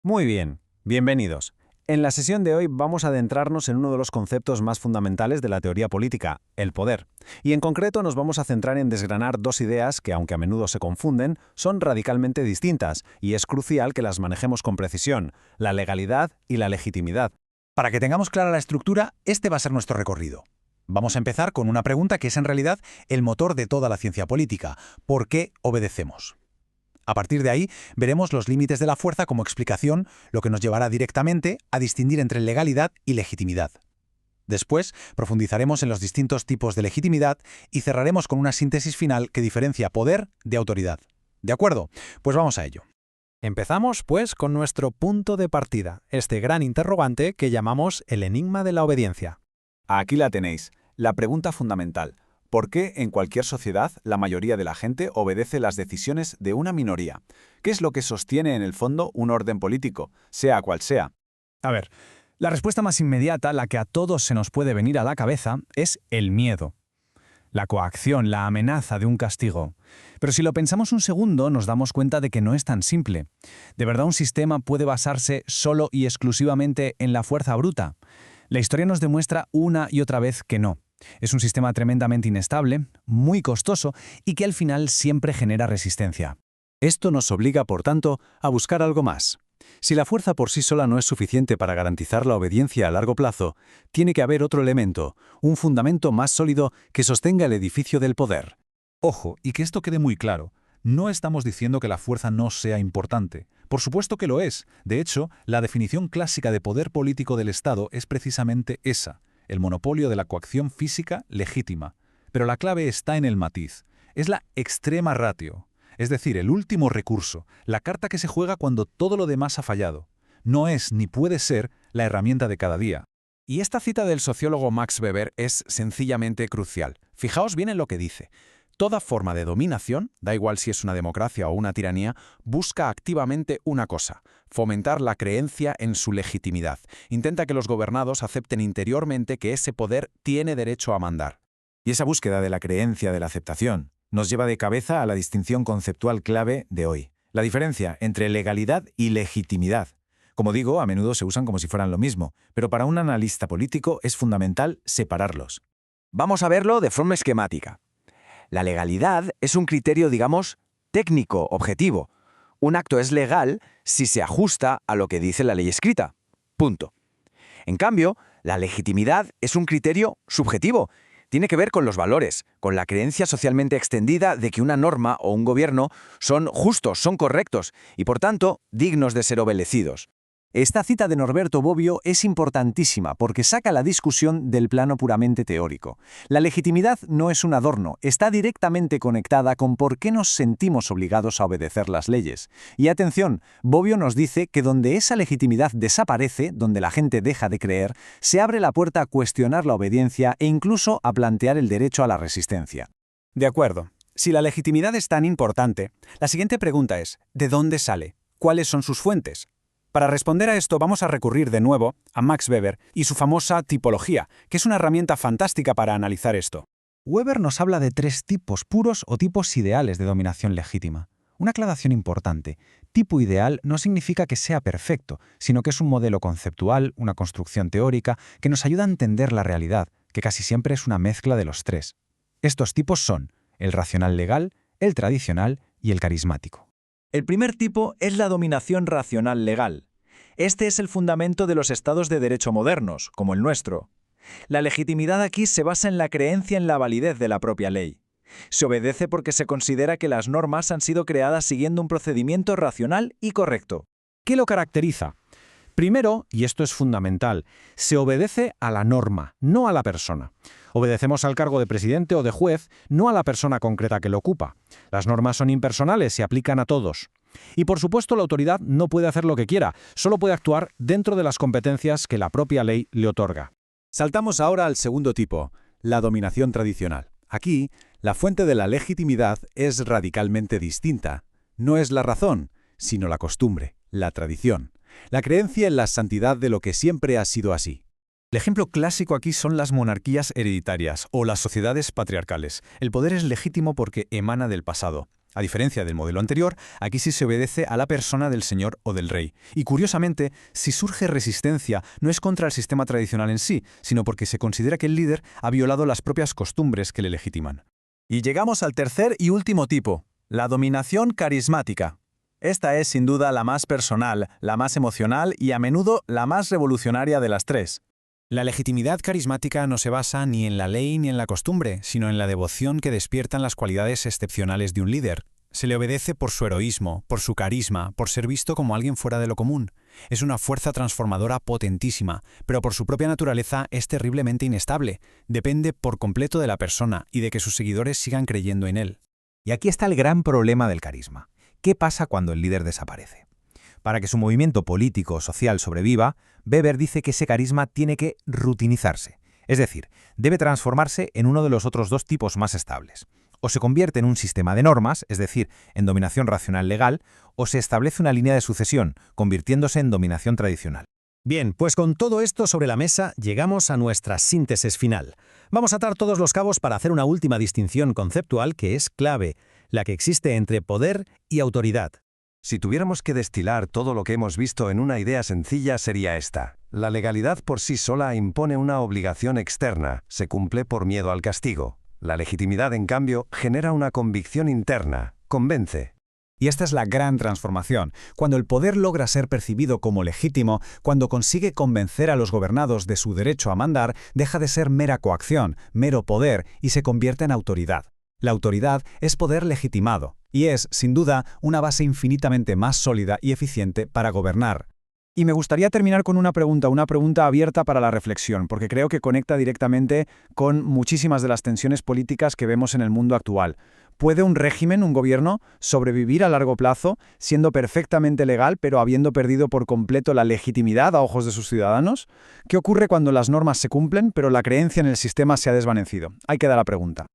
Muy bien, bienvenidos. En la sesión de hoy vamos a adentrarnos en uno de los conceptos más fundamentales de la teoría política, el poder. Y en concreto nos vamos a centrar en desgranar dos ideas que, aunque a menudo se confunden, son radicalmente distintas y es crucial que las manejemos con precisión, la legalidad y la legitimidad. Para que tengamos clara la estructura, este va a ser nuestro recorrido. Vamos a empezar con una pregunta que es en realidad el motor de toda la ciencia política. ¿Por qué obedecemos? A partir de ahí, veremos los límites de la fuerza como explicación, lo que nos llevará directamente a distinguir entre legalidad y legitimidad. Después, profundizaremos en los distintos tipos de legitimidad y cerraremos con una síntesis final que diferencia poder de autoridad. ¿De acuerdo? Pues vamos a ello. Empezamos, pues, con nuestro punto de partida, este gran interrogante que llamamos el enigma de la obediencia. Aquí la tenéis, la pregunta fundamental. ¿Por qué en cualquier sociedad la mayoría de la gente obedece las decisiones de una minoría? ¿Qué es lo que sostiene en el fondo un orden político, sea cual sea? A ver, la respuesta más inmediata, la que a todos se nos puede venir a la cabeza, es el miedo. La coacción, la amenaza de un castigo. Pero si lo pensamos un segundo, nos damos cuenta de que no es tan simple. ¿De verdad un sistema puede basarse solo y exclusivamente en la fuerza bruta? La historia nos demuestra una y otra vez que no. Es un sistema tremendamente inestable, muy costoso y que al final siempre genera resistencia. Esto nos obliga, por tanto, a buscar algo más. Si la fuerza por sí sola no es suficiente para garantizar la obediencia a largo plazo, tiene que haber otro elemento, un fundamento más sólido que sostenga el edificio del poder. Ojo, y que esto quede muy claro, no estamos diciendo que la fuerza no sea importante. Por supuesto que lo es. De hecho, la definición clásica de poder político del Estado es precisamente esa, el monopolio de la coacción física legítima. Pero la clave está en el matiz. Es la extrema ratio. Es decir, el último recurso, la carta que se juega cuando todo lo demás ha fallado. No es ni puede ser la herramienta de cada día. Y esta cita del sociólogo Max Weber es sencillamente crucial. Fijaos bien en lo que dice. Toda forma de dominación, da igual si es una democracia o una tiranía, busca activamente una cosa: fomentar la creencia en su legitimidad. Intenta que los gobernados acepten interiormente que ese poder tiene derecho a mandar. Y esa búsqueda de la creencia de la aceptación nos lleva de cabeza a la distinción conceptual clave de hoy, la diferencia entre legalidad y legitimidad. Como digo, a menudo se usan como si fueran lo mismo, pero para un analista político es fundamental separarlos. Vamos a verlo de forma esquemática. La legalidad es un criterio, digamos, técnico, objetivo. Un acto es legal si se ajusta a lo que dice la ley escrita. Punto. En cambio, la legitimidad es un criterio subjetivo. Tiene que ver con los valores, con la creencia socialmente extendida de que una norma o un gobierno son justos, son correctos y, por tanto, dignos de ser obedecidos. Esta cita de Norberto Bobbio es importantísima porque saca la discusión del plano puramente teórico. La legitimidad no es un adorno, está directamente conectada con por qué nos sentimos obligados a obedecer las leyes. Y atención, Bobbio nos dice que donde esa legitimidad desaparece, donde la gente deja de creer, se abre la puerta a cuestionar la obediencia e incluso a plantear el derecho a la resistencia. De acuerdo. Si la legitimidad es tan importante, la siguiente pregunta es: ¿de dónde sale? ¿Cuáles son sus fuentes? Para responder a esto vamos a recurrir de nuevo a Max Weber y su famosa tipología, que es una herramienta fantástica para analizar esto. Weber nos habla de tres tipos puros o tipos ideales de dominación legítima. Una aclaración importante: tipo ideal no significa que sea perfecto, sino que es un modelo conceptual, una construcción teórica, que nos ayuda a entender la realidad, que casi siempre es una mezcla de los tres. Estos tipos son el racional legal, el tradicional y el carismático. El primer tipo es la dominación racional legal. Este es el fundamento de los estados de derecho modernos, como el nuestro. La legitimidad aquí se basa en la creencia en la validez de la propia ley. Se obedece porque se considera que las normas han sido creadas siguiendo un procedimiento racional y correcto. ¿Qué lo caracteriza? Primero, y esto es fundamental, se obedece a la norma, no a la persona. Obedecemos al cargo de presidente o de juez, no a la persona concreta que lo ocupa. Las normas son impersonales, se aplican a todos. Y por supuesto la autoridad no puede hacer lo que quiera, solo puede actuar dentro de las competencias que la propia ley le otorga. Saltamos ahora al segundo tipo, la dominación tradicional. Aquí, la fuente de la legitimidad es radicalmente distinta. No es la razón, sino la costumbre, la tradición, la creencia en la santidad de lo que siempre ha sido así. El ejemplo clásico aquí son las monarquías hereditarias o las sociedades patriarcales. El poder es legítimo porque emana del pasado. A diferencia del modelo anterior, aquí sí se obedece a la persona del señor o del rey. Y curiosamente, si surge resistencia, no es contra el sistema tradicional en sí, sino porque se considera que el líder ha violado las propias costumbres que le legitiman. Y llegamos al tercer y último tipo, la dominación carismática. Esta es sin duda la más personal, la más emocional y a menudo la más revolucionaria de las tres. La legitimidad carismática no se basa ni en la ley ni en la costumbre, sino en la devoción que despiertan las cualidades excepcionales de un líder. Se le obedece por su heroísmo, por su carisma, por ser visto como alguien fuera de lo común. Es una fuerza transformadora potentísima, pero por su propia naturaleza es terriblemente inestable. Depende por completo de la persona y de que sus seguidores sigan creyendo en él. Y aquí está el gran problema del carisma. ¿Qué pasa cuando el líder desaparece? Para que su movimiento político o social sobreviva, Weber dice que ese carisma tiene que rutinizarse, es decir, debe transformarse en uno de los otros dos tipos más estables. O se convierte en un sistema de normas, es decir, en dominación racional legal, o se establece una línea de sucesión, convirtiéndose en dominación tradicional. Bien, pues con todo esto sobre la mesa llegamos a nuestra síntesis final. Vamos a atar todos los cabos para hacer una última distinción conceptual que es clave, la que existe entre poder y autoridad. Si tuviéramos que destilar todo lo que hemos visto en una idea sencilla sería esta. La legalidad por sí sola impone una obligación externa, se cumple por miedo al castigo. La legitimidad, en cambio, genera una convicción interna, convence. Y esta es la gran transformación, cuando el poder logra ser percibido como legítimo, cuando consigue convencer a los gobernados de su derecho a mandar, deja de ser mera coacción, mero poder y se convierte en autoridad. La autoridad es poder legitimado, y es, sin duda, una base infinitamente más sólida y eficiente para gobernar. Y me gustaría terminar con una pregunta abierta para la reflexión, porque creo que conecta directamente con muchísimas de las tensiones políticas que vemos en el mundo actual. ¿Puede un régimen, un gobierno, sobrevivir a largo plazo, siendo perfectamente legal, pero habiendo perdido por completo la legitimidad a ojos de sus ciudadanos? ¿Qué ocurre cuando las normas se cumplen, pero la creencia en el sistema se ha desvanecido? Ahí queda la pregunta.